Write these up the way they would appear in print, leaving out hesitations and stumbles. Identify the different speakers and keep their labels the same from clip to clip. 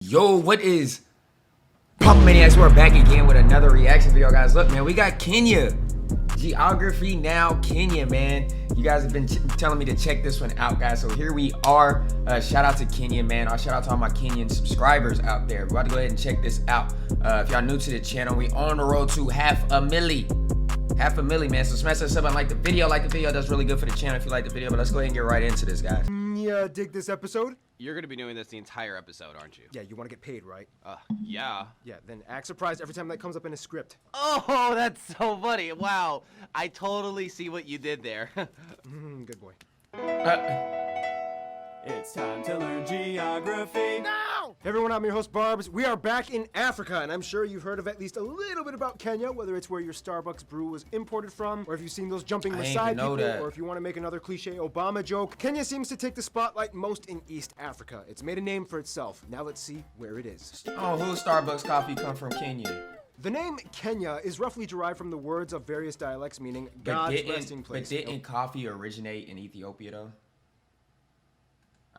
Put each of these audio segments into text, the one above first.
Speaker 1: Yo, what is Pump Maniacs? We're back again with another reaction video, guys. Look, man, we got Kenya. Geography Now Kenya, man. You guys have been telling me to check this one out, guys. So here we are. Shout out to Kenya, man. Shout out to all my Kenyan subscribers out there. We're about to go ahead and check this out. If y'all new to the channel, we on the road to half a milli, man. So smash that sub and like the video. That's really good for the channel if you like the video. But let's go ahead and get right into this, guys.
Speaker 2: Yeah, dig this episode?
Speaker 3: You're gonna be doing this the entire episode, aren't you?
Speaker 2: Yeah, you want to get paid, right?
Speaker 3: Yeah.
Speaker 2: Yeah, then act surprised every time that comes up in a script.
Speaker 3: Oh, that's so funny. Wow, I totally see what you did there.
Speaker 2: Good boy.
Speaker 4: It's time to learn geography.
Speaker 2: Now! Hey everyone, I'm your host Barbs. We are back in Africa, and I'm sure you've heard of at least a little bit about Kenya, whether it's where your Starbucks brew was imported from, or if you've seen those jumping Maasai people, or if you want to make another cliche Obama joke. Kenya seems to take the spotlight most in East Africa. It's made a name for itself. Now let's see where it is.
Speaker 1: Oh, whose Starbucks coffee come from Kenya?
Speaker 2: The name Kenya is roughly derived from the words of various dialects meaning God's resting place.
Speaker 1: But didn't coffee originate in Ethiopia, though?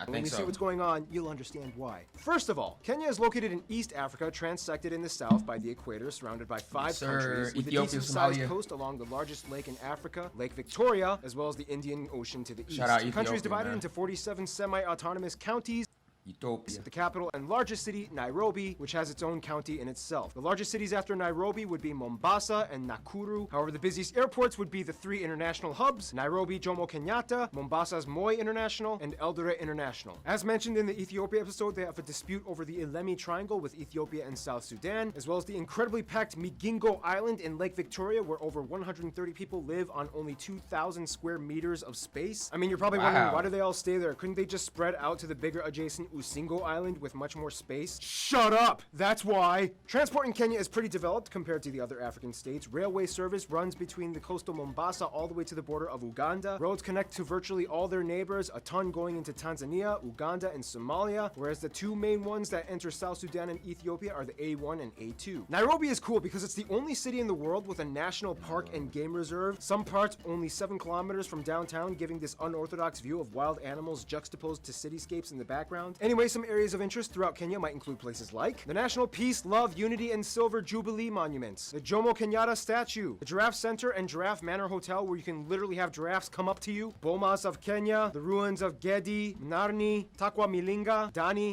Speaker 2: When you see what's going on, you'll understand why. First of all, Kenya is located in East Africa, transected in the south by the equator, surrounded by five countries, with a decent-sized coast along the largest lake in Africa, Lake Victoria, as well as the Indian Ocean to the east. The country is divided into 47 semi-autonomous counties.
Speaker 1: Ethiopia.
Speaker 2: The capital and largest city, Nairobi, which has its own county in itself. The largest cities after Nairobi would be Mombasa and Nakuru. However, the busiest airports would be the three international hubs, Nairobi Jomo Kenyatta, Mombasa's Moi International, and Eldoret International. As mentioned in the Ethiopia episode, they have a dispute over the Elemi Triangle with Ethiopia and South Sudan, as well as the incredibly packed Migingo Island in Lake Victoria, where over 130 people live on only 2,000 square meters of space. I mean, you're probably wondering, why do they all stay there? Couldn't they just spread out to the bigger adjacent Usingo Island with much more space? Shut up! That's why! Transport in Kenya is pretty developed compared to the other African states. Railway service runs between the coastal Mombasa all the way to the border of Uganda. Roads connect to virtually all their neighbors, a ton going into Tanzania, Uganda, and Somalia, whereas the two main ones that enter South Sudan and Ethiopia are the A1 and A2. Nairobi is cool because it's the only city in the world with a national park and game reserve. Some parts only 7 kilometers from downtown, giving this unorthodox view of wild animals juxtaposed to cityscapes in the background. Anyway, some areas of interest throughout Kenya might include places like the National Peace, Love, Unity, and Silver Jubilee Monuments, the Jomo Kenyatta statue, the Giraffe Center and Giraffe Manor Hotel, where you can literally have giraffes come up to you, Bomas of Kenya, the ruins of Gedi, Narni, Takwa Milinga, Dani.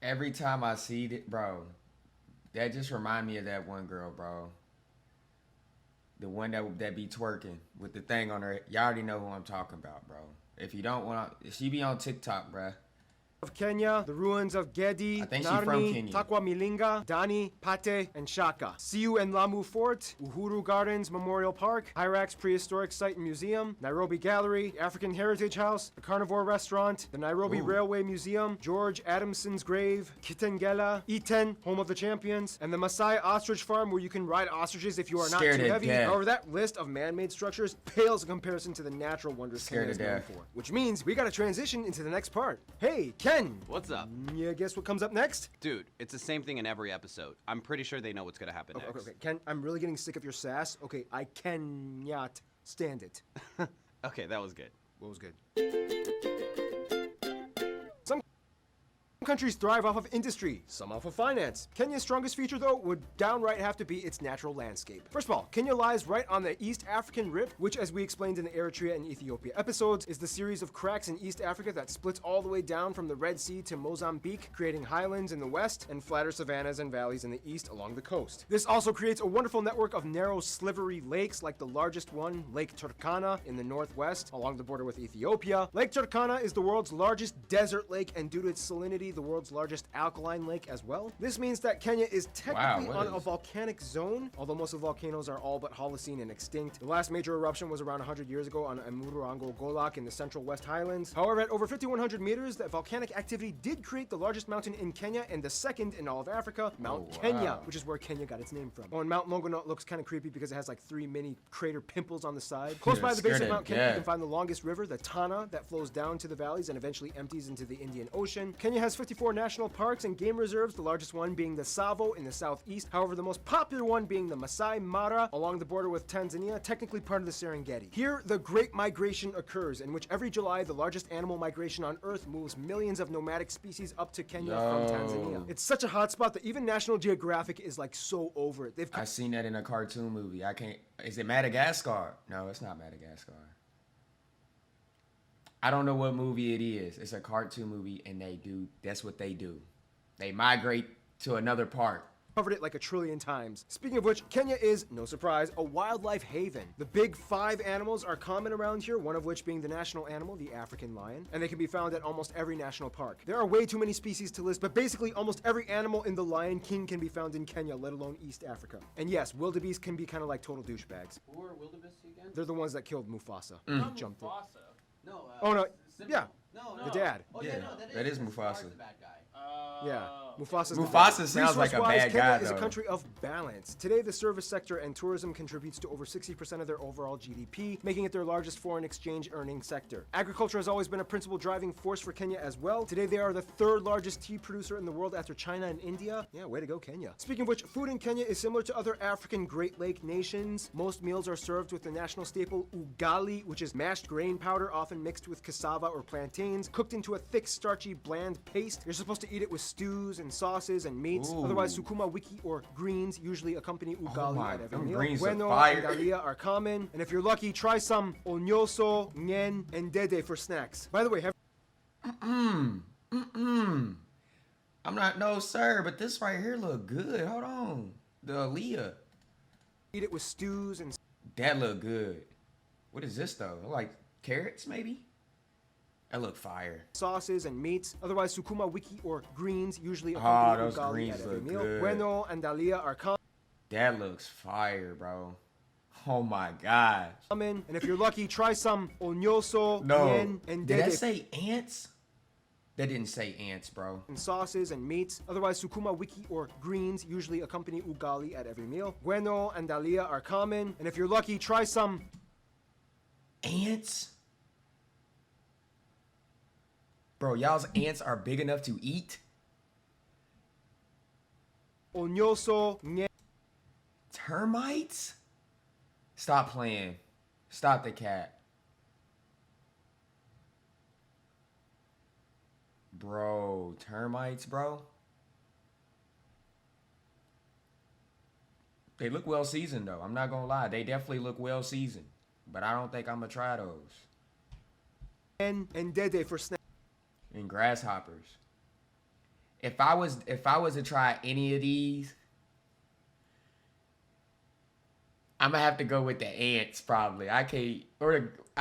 Speaker 1: Every time I see it, bro, that just remind me of that one girl, bro. The one that be twerking with the thing on her. Y'all already know who I'm talking about, bro. If you don't want to, she be on TikTok, bro.
Speaker 2: Of Kenya, the ruins of Gedi, Narni, Takwa Milinga, Dani, Pate, and Shaka. Siu and Lamu Fort, Uhuru Gardens Memorial Park, Hyrax Prehistoric Site and Museum, Nairobi Gallery, African Heritage House, the Carnivore Restaurant, the Nairobi Railway Museum, George Adamson's Grave, Kitengela, Iten, Home of the Champions, and the Maasai Ostrich Farm, where you can ride ostriches if you are not too heavy. However, that list of man-made structures pales in comparison to the natural wonders Kenya is known for. Which means we gotta transition into the next part. Hey, Ken!
Speaker 3: What's up?
Speaker 2: Yeah, guess what comes up next?
Speaker 3: Dude, it's the same thing in every episode. I'm pretty sure they know what's gonna happen next.
Speaker 2: Okay, Ken, I'm really getting sick of your sass. Okay, I cannot stand it.
Speaker 3: Okay, that was good.
Speaker 2: What was good? Some countries thrive off of industry, some off of finance. Kenya's strongest feature, though, would downright have to be its natural landscape. First of all, Kenya lies right on the East African Rip, which, as we explained in the Eritrea and Ethiopia episodes, is the series of cracks in East Africa that splits all the way down from the Red Sea to Mozambique, creating highlands in the west and flatter savannas and valleys in the east along the coast. This also creates a wonderful network of narrow, slivery lakes, like the largest one, Lake Turkana, in the northwest, along the border with Ethiopia. Lake Turkana is the world's largest desert lake, and due to its salinity, the world's largest alkaline lake as well. This means that Kenya is technically on a volcanic zone, although most of the volcanoes are all but Holocene and extinct. The last major eruption was around 100 years ago on Emurango Golak in the central West Highlands. However, at over 5,100 meters, that volcanic activity did create the largest mountain in Kenya and the second in all of Africa, Mount Kenya, which is where Kenya got its name from. Oh, and Mount Longonot looks kind of creepy because it has like 3 mini crater pimples on the side. Close by the base of Mount Kenya, you can find the longest river, the Tana, that flows down to the valleys and eventually empties into the Indian Ocean. Kenya has 54 national parks and game reserves, the largest one being the Tsavo in the southeast. However, the most popular one being the Masai Mara along the border with Tanzania, technically part of the Serengeti. Here, the Great Migration occurs, in which every July, the largest animal migration on Earth moves millions of nomadic species up to Kenya from Tanzania. It's such a hotspot that even National Geographic is like so over it.
Speaker 1: I seen that in a cartoon movie. I can't. Is it Madagascar? No, it's not Madagascar. I don't know what movie it is. It's a cartoon movie, and that's what they do. They migrate to another part.
Speaker 2: Covered it like a trillion times. Speaking of which, Kenya is, no surprise, a wildlife haven. The big 5 animals are common around here, one of which being the national animal, the African lion, and they can be found at almost every national park. There are way too many species to list, but basically almost every animal in the Lion King can be found in Kenya, let alone East Africa. And yes, wildebeest can be kind of like total douchebags.
Speaker 3: Who are wildebeest again?
Speaker 2: They're the ones that killed Mufasa.
Speaker 3: Not
Speaker 2: Jumped
Speaker 3: Mufasa.
Speaker 2: it.
Speaker 3: No.
Speaker 2: Oh no,
Speaker 3: Simba.
Speaker 2: yeah,
Speaker 3: No.
Speaker 2: the dad.
Speaker 3: Oh
Speaker 1: Yeah,
Speaker 3: no,
Speaker 1: that is
Speaker 3: Scar's
Speaker 1: Mufasa.
Speaker 3: the bad guy.
Speaker 2: Yeah, Mufasa's the
Speaker 1: Mufasa
Speaker 2: bad.
Speaker 1: sounds like a
Speaker 2: Resource-wise,
Speaker 1: bad
Speaker 2: Kenya
Speaker 1: guy,
Speaker 2: is a
Speaker 1: though.
Speaker 2: country of balance. Today, the service sector and tourism contributes to over 60% of their overall GDP, making it their largest foreign exchange earning sector. Agriculture has always been a principal driving force for Kenya as well. Today, they are the 3rd largest tea producer in the world after China and India. Yeah, way to go, Kenya. Speaking of which, food in Kenya is similar to other African Great Lake nations. Most meals are served with the national staple ugali, which is mashed grain powder, often mixed with cassava or plantains, cooked into a thick, starchy, bland paste. You're supposed to eat it with stews and sauces and meats.
Speaker 1: Ooh.
Speaker 2: Otherwise, sukuma wiki or greens usually accompany ugali
Speaker 1: my,
Speaker 2: at every
Speaker 1: them
Speaker 2: meal.
Speaker 1: greens are
Speaker 2: Bueno
Speaker 1: fire.
Speaker 2: and dalia are common, and if you're lucky, try some onyoso, ngen, and dede for snacks. By the way, have
Speaker 1: I'm not, no sir, but this right here look good. Hold on. The Aaliyah.
Speaker 2: eat it with stews and
Speaker 1: That look good. What is this though? Like carrots maybe? That look fire.
Speaker 2: sauces and meats. Otherwise, sukuma wiki or greens usually
Speaker 1: Oh,
Speaker 2: accompany
Speaker 1: those
Speaker 2: ugali
Speaker 1: greens
Speaker 2: at every
Speaker 1: look
Speaker 2: meal.
Speaker 1: good.
Speaker 2: Bueno and dalia are
Speaker 1: That looks fire, bro. Oh my gosh.
Speaker 2: common, and if you're lucky, try some onyoso,
Speaker 1: No.
Speaker 2: ngen, and
Speaker 1: Did that
Speaker 2: dede
Speaker 1: say ants? That didn't say ants, bro.
Speaker 2: and sauces and meats. Otherwise, sukuma wiki or greens usually accompany ugali at every meal. Bueno and dalia are common, and if you're lucky, try some
Speaker 1: Ants? Bro, y'all's ants are big enough to eat?
Speaker 2: onyoso, ngen,
Speaker 1: Termites? Stop playing. Stop the cat. Bro, termites, bro? They look well seasoned though. I'm not gonna lie. They definitely look well seasoned. But I don't think I'm gonna try those.
Speaker 2: and dede for snacks.
Speaker 1: And grasshoppers. If I was to try any of these, I'm gonna have to go with the ants probably.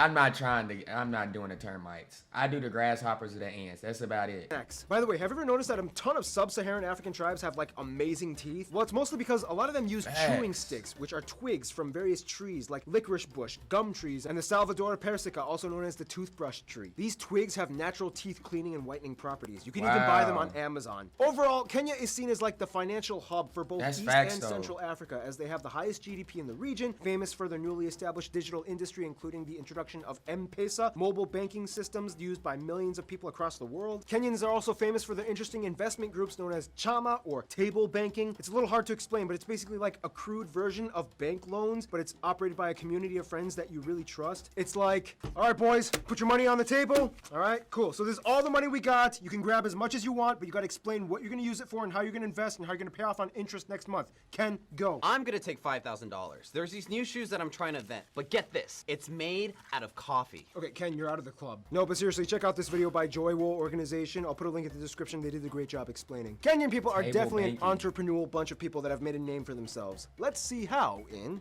Speaker 1: I'm not doing the termites. I do the grasshoppers or the ants. That's about it.
Speaker 2: By the way, have you ever noticed that a ton of sub-Saharan African tribes have like amazing teeth? Well, it's mostly because a lot of them use chewing
Speaker 1: Facts.
Speaker 2: sticks, which are twigs from various trees like licorice bush, gum trees, and the Salvador persica, also known as the toothbrush tree. These twigs have natural teeth cleaning and whitening properties. You can even buy them on
Speaker 1: Wow.
Speaker 2: Amazon. Overall, Kenya is seen as like the financial hub for both
Speaker 1: That's
Speaker 2: East
Speaker 1: facts,
Speaker 2: and
Speaker 1: though.
Speaker 2: Central Africa, as they have the highest GDP in the region, famous for their newly established digital industry, including the introduction of M-Pesa, mobile banking systems used by millions of people across the world. Kenyans are also famous for their interesting investment groups known as chama or table banking. It's a little hard to explain, but it's basically like a crude version of bank loans, but it's operated by a community of friends that you really trust. It's like, all right, boys, put your money on the table. All right, cool. So this is all the money we got. You can grab as much as you want, but you got to explain what you're going to use it for and how you're going to invest and how you're going to pay off on interest next month. Ken, go.
Speaker 3: I'm gonna take $5,000. There's these new shoes that I'm trying to invent, but get this, it's made out of coffee.
Speaker 2: Okay, Ken, you're out of the club. No, but seriously, check out this video by Joy Wool Organization. I'll put a link in the description. They did a great job explaining. Kenyan people are
Speaker 1: Table
Speaker 2: definitely
Speaker 1: banking.
Speaker 2: an entrepreneurial bunch of people that have made a name for themselves. Let's see how in...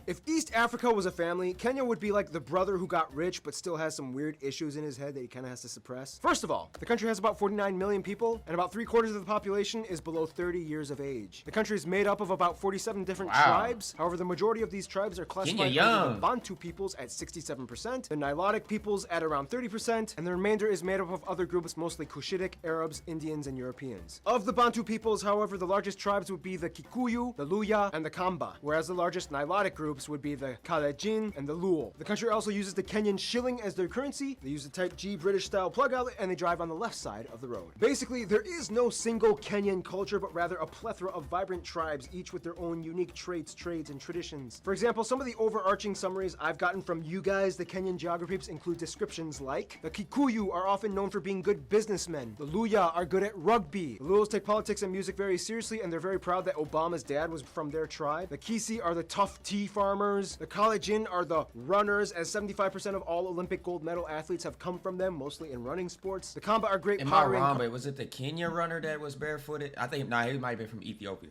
Speaker 2: If East Africa was a family, Kenya would be like the brother who got rich but still has some weird issues in his head that he kind of has to suppress. First of all, the country has about 49 million people, and about 3/4 of the population is below 30 years of age. The country is made up of about 47 different
Speaker 1: Wow.
Speaker 2: tribes. However, the majority of these tribes are classified
Speaker 1: Kenya
Speaker 2: under the
Speaker 1: young.
Speaker 2: Bantu peoples at 67%, the Nilotic peoples at around 30%, and the remainder is made up of other groups, mostly Cushitic, Arabs, Indians, and Europeans. Of the Bantu peoples, however, the largest tribes would be the Kikuyu, the Luya, and the Kamba, whereas the largest Nilotic groups groups would be the Kalenjin and the Luo. The country also uses the Kenyan shilling as their currency. They use the Type G British-style plug outlet, and they drive on the left side of the road. Basically, there is no single Kenyan culture, but rather a plethora of vibrant tribes, each with their own unique traits, trades, and traditions. For example, some of the overarching summaries I've gotten from you guys, the Kenyan geographies, include descriptions like: the Kikuyu are often known for being good businessmen. The Luya are good at rugby. The Luos take politics and music very seriously, and they're very proud that Obama's dad was from their tribe. The Kisi are the tough tea farmers. The Kalenjin are the runners, as 75% of all Olympic gold medal athletes have come from them, mostly in running sports. The Kamba are great
Speaker 1: Am I
Speaker 2: pottery.
Speaker 1: wrong, but was it the Kenya runner that was barefooted? I think, nah, he might have been from Ethiopia.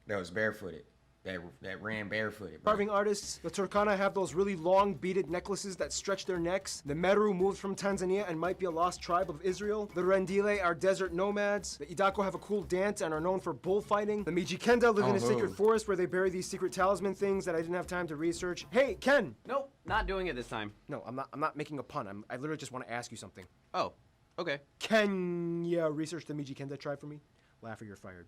Speaker 1: That was barefooted. That ran barefooted. Bro.
Speaker 2: Carving artists. The Turkana have those really long beaded necklaces that stretch their necks. The Meru moved from Tanzania and might be a lost tribe of Israel. The Rendile are desert nomads. The Idako have a cool dance and are known for bullfighting. The Mijikenda live in a secret forest where they bury these secret talisman things that I didn't have time to research. Hey, Ken!
Speaker 3: Nope, not doing it this time.
Speaker 2: No, I'm not making a pun. I literally just want to ask you something.
Speaker 3: Oh, okay.
Speaker 2: Can you research the Mijikenda tribe for me? Laugh or you're fired.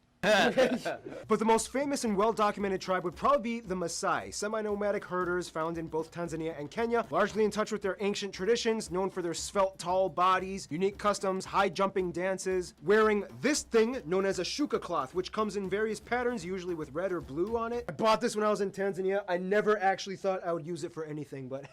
Speaker 2: But the most famous and well-documented tribe would probably be the Maasai, semi-nomadic herders found in both Tanzania and Kenya, largely in touch with their ancient traditions, known for their svelte, tall bodies, unique customs, high-jumping dances, wearing this thing known as a shuka cloth, which comes in various patterns, usually with red or blue on it. I bought this when I was in Tanzania. I never actually thought I would use it for anything, but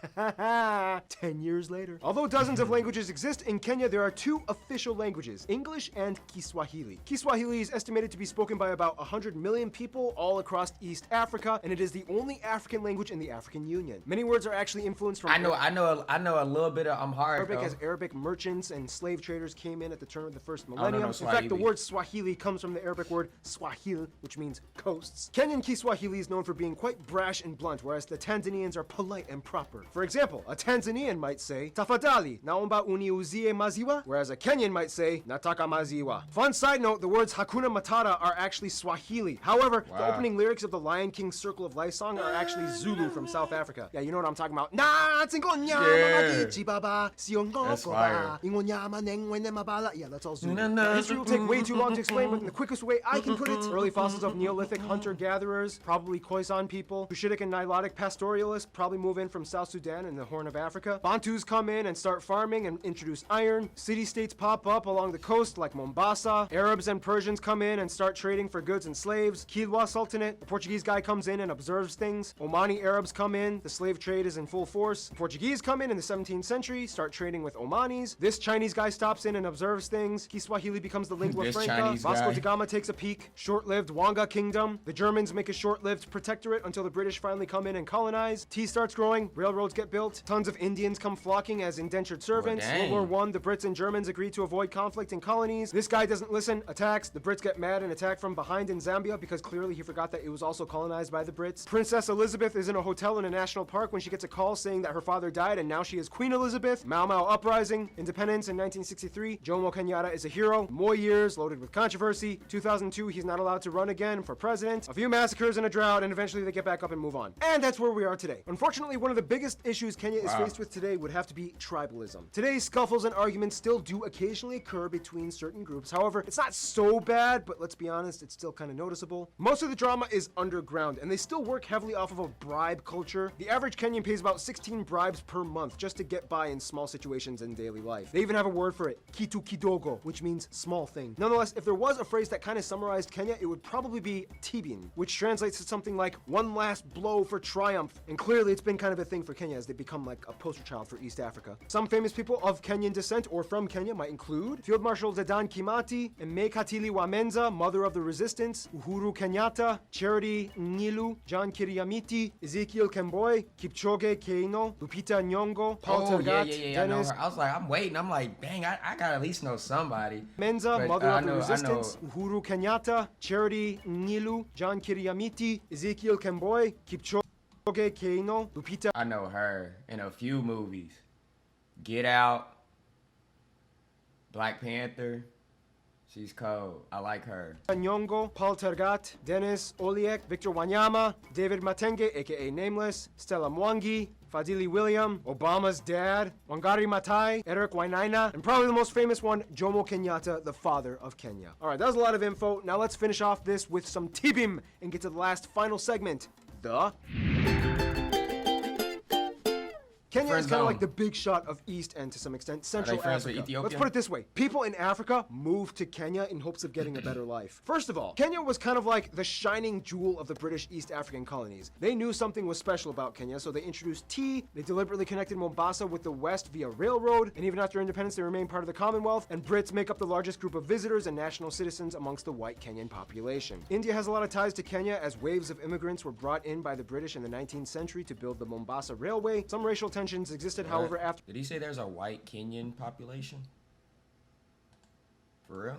Speaker 2: 10 years later. Although dozens of languages exist, in Kenya there are two official languages, English and Kiswahili. Kiswahili is estimated to be spoken by about 100 million people all across East Africa, and it is the only African language in the African Union. Many words are actually influenced from
Speaker 1: I know a little bit of Amharic.
Speaker 2: Arabic,
Speaker 1: though.
Speaker 2: as Arabic merchants and slave traders came in at the turn of the first millennium.
Speaker 1: no
Speaker 2: In fact, the
Speaker 1: Swahili.
Speaker 2: word Swahili comes from the Arabic word Swahil, which means coasts. Kenyan Kiswahili is known for being quite brash and blunt, whereas the Tanzanians are polite and proper. For example, a Tanzanian might say, "Tafadhali, naomba uniuzie maziwa," whereas a Kenyan might say, "Nataka maziwa." Fun side note, the words Hakuna Matata are actually Swahili. However, the opening lyrics of the Lion King's Circle of Life song are actually Zulu from South Africa. Yeah, you know what I'm talking about.
Speaker 1: Yeah. That's fire.
Speaker 2: Yeah, that's all Zulu. History will take way too long to explain, but in the quickest way I can put it, early fossils of Neolithic hunter-gatherers, probably Khoisan people, Cushitic and Nilotic pastoralists probably move in from South Sudan and the Horn of Africa. Bantus come in and start farming and introduce iron. City-states pop up along the coast like Mombasa. Arabs and Persians come in and start trading for goods and slaves. Kilwa Sultanate, a Portuguese guy comes in and observes things. Omani Arabs come in, the slave trade is in full force. Portuguese come in the 17th century, start trading with Omanis. This Chinese guy stops in and observes things. Kiswahili becomes the lingua
Speaker 1: This
Speaker 2: franca.
Speaker 1: Chinese
Speaker 2: Vasco
Speaker 1: guy.
Speaker 2: da Gama takes a peek. Short-lived Wanga Kingdom. The Germans make a short-lived protectorate until the British finally come in and colonize. Tea starts growing, railroads get built. Tons of Indians come flocking as indentured servants.
Speaker 1: dang.
Speaker 2: World War I, the Brits and Germans agree to avoid conflict in colonies. This guy doesn't listen, attacks. The Brits get mad and attack from behind in Zambia because clearly he forgot that it was also colonized by the Brits. Princess Elizabeth is in a hotel in a national park when she gets a call saying that her father died and now she is Queen Elizabeth. Mau Mau Uprising, independence in 1963. Jomo Kenyatta is a hero. More years loaded with controversy. 2002, he's not allowed to run again for president. A few massacres and a drought, and eventually they get back up and move on. And that's where we are today. Unfortunately, one of the biggest issues Kenya is faced with today would have to be tribalism. Today's scuffles and arguments still do occasionally occur between certain groups. However, it's not so bad, but let's be honest, it's still kind of noticeable. Most of the drama is underground, and they still work heavily off of a bribe culture. The average Kenyan pays about 16 bribes per month just to get by in small situations in daily life. They even have a word for it, kitu kidogo, which means small thing. Nonetheless, if there was a phrase that kind of summarized Kenya, it would probably be tibin, which translates to something like one last blow for triumph. And clearly it's been kind of a thing for Kenya as they become like a poster child for East Africa. Some famous people of Kenyan descent or from Kenya might include Field Marshal Dedan Kimathi, Emekatili Wamenza, mother of the resistance, Uhuru Kenyatta, Charity Ngilu, John Kiriamiti, Ezekiel Kemboi, Kipchoge Keino, Lupita Nyong'o, Paul Tergat,
Speaker 1: I know
Speaker 2: Dennis
Speaker 1: her. I was like, I'm waiting. I'm like, dang, I gotta at least know somebody.
Speaker 2: Menza,
Speaker 1: But,
Speaker 2: mother
Speaker 1: I
Speaker 2: of
Speaker 1: know-
Speaker 2: the
Speaker 1: I
Speaker 2: resistance, Uhuru Kenyatta, Charity Ngilu, John Kiriamiti, Ezekiel Kemboi, Kipchoge Keino, Lupita
Speaker 1: I know her in a few movies. Get Out, Black Panther. She's cold. I like her.
Speaker 2: Nyong'o, Paul Tergat, Dennis Oliek, Victor Wanyama, David Matenge, aka Nameless, Stella Mwangi, Fadili William, Obama's dad, Wangari Maathai, Eric Wainaina, and probably the most famous one, Jomo Kenyatta, the father of Kenya. All right, that was a lot of info. Now let's finish off this with some tibim and get to the last final segment, the Kenya
Speaker 1: Friend
Speaker 2: is kind of
Speaker 1: zone.
Speaker 2: like the big shot of East and to some extent Central
Speaker 1: friends with
Speaker 2: Africa.
Speaker 1: Ethiopia?
Speaker 2: Let's put it this way. People in Africa moved to Kenya in hopes of getting a better life. First of all, Kenya was kind of like the shining jewel of the British East African colonies. They knew something was special about Kenya, so they introduced tea, they deliberately connected Mombasa with the West via railroad, and even after independence they remained part of the Commonwealth, and Brits make up the largest group of visitors and national citizens amongst the white Kenyan population. India has a lot of ties to Kenya as waves of immigrants were brought in by the British in the 19th century to build the Mombasa Railway. Some racial tensions existed, however, after
Speaker 1: Did he say there's a white Kenyan population? For real?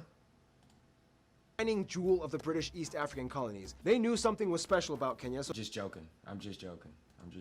Speaker 2: shining jewel of the British East African colonies. They knew something was special about Kenya, so
Speaker 1: Just joking. I'm just joking.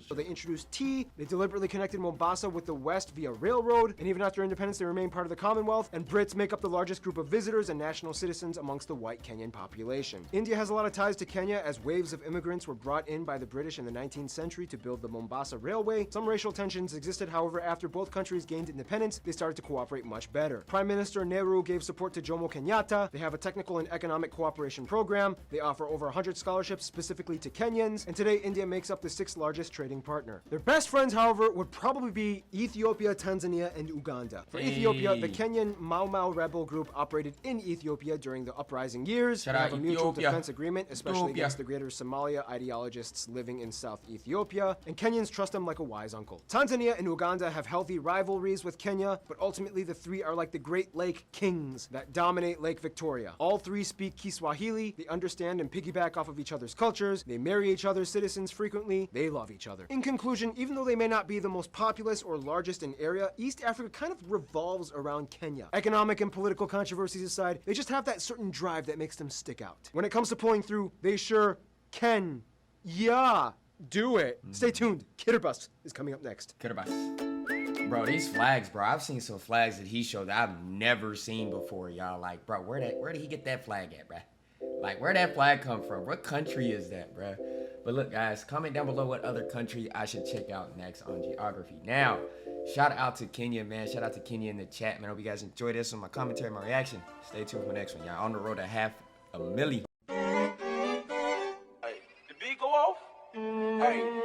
Speaker 2: So they introduced tea, they deliberately connected Mombasa with the West via railroad, and even after independence they remained part of the Commonwealth, and Brits make up the largest group of visitors and national citizens amongst the white Kenyan population. India has a lot of ties to Kenya as waves of immigrants were brought in by the British in the 19th century to build the Mombasa Railway. Some racial tensions existed, however, after both countries gained independence, they started to cooperate much better. Prime Minister Nehru gave support to Jomo Kenyatta, they have a technical and economic cooperation program, they offer over 100 scholarships specifically to Kenyans, and today India makes up the 6th largest trading partner. Their best friends, however, would probably be Ethiopia, Tanzania, and Uganda. For Ethiopia, the Kenyan Mau Mau rebel group operated in Ethiopia during the uprising years.
Speaker 1: Shout
Speaker 2: They
Speaker 1: out
Speaker 2: have a mutual
Speaker 1: Ethiopia.
Speaker 2: defense agreement, especially
Speaker 1: Ethiopia.
Speaker 2: against the greater Somalia ideologists living in South Ethiopia, and Kenyans trust them like a wise uncle. Tanzania and Uganda have healthy rivalries with Kenya, but ultimately the three are like the Great Lake kings that dominate Lake Victoria. All three speak Kiswahili, they understand and piggyback off of each other's cultures, they marry each other's citizens frequently, they love each other. In conclusion, even though they may not be the most populous or largest in area, East Africa kind of revolves around Kenya. Economic and political controversies aside, they just have that certain drive that makes them stick out. When it comes to pulling through, they sure can. Yeah, do it. Stay tuned. Kitterbus is coming up next.
Speaker 1: Bro, these flags, bro. I've seen some flags that he showed that I've never seen before, y'all. Like, bro, where did he get that flag at, bro? Like, where'd that flag come from? What country is that, bro? But look, guys, comment down below what other country I should check out next on geography. Now, shout out to Kenya, man. Shout out to Kenya in the chat, man. I hope you guys enjoyed this on my commentary, my reaction. Stay tuned for the next one, y'all. On the road to 500,000.
Speaker 5: Hey, the beat go off? Hey.